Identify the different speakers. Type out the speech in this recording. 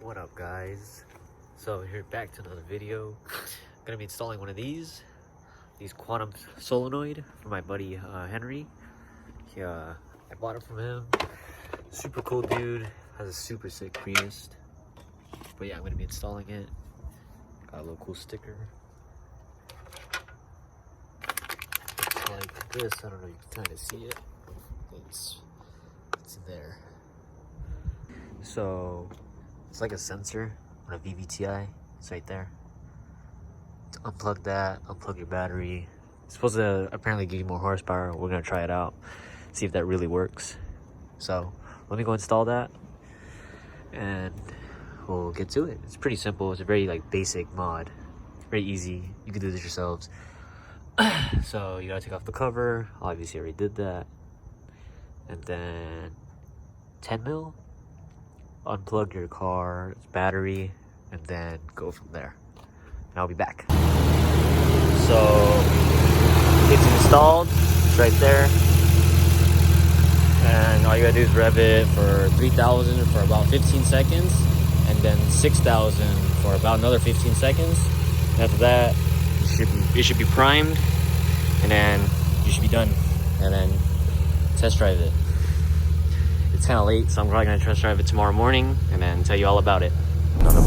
Speaker 1: What up, guys? So here, back to another video. Gonna be installing one of these quantum solenoid for my buddy Henry. I bought it from him. Super cool dude, has a super sick Prius. But yeah, I'm gonna be installing it. Got a little cool sticker. It's like this. I don't know, you can kind of see it. It's there. So it's like a sensor on a VVTI. It's right there. To unplug that, unplug your battery. It's supposed to apparently give you more horsepower. We're gonna try it out, see if that really works. So let me go install that and we'll get to it. It's pretty simple. It's a very basic mod. It's very easy. You can do this yourselves. So you gotta take off the cover. Obviously I already did that. And then 10 mil. Unplug your car's battery and then go from there. And I'll be back. So it's installed. It's right there. And all you gotta do is rev it for 3,000 for about 15 seconds. And then 6,000 for about another 15 seconds. And after that, it should be primed. And then you should be done. And then test drive it. It's kind of late, so I'm probably gonna test drive it tomorrow morning and then tell you all about it. None of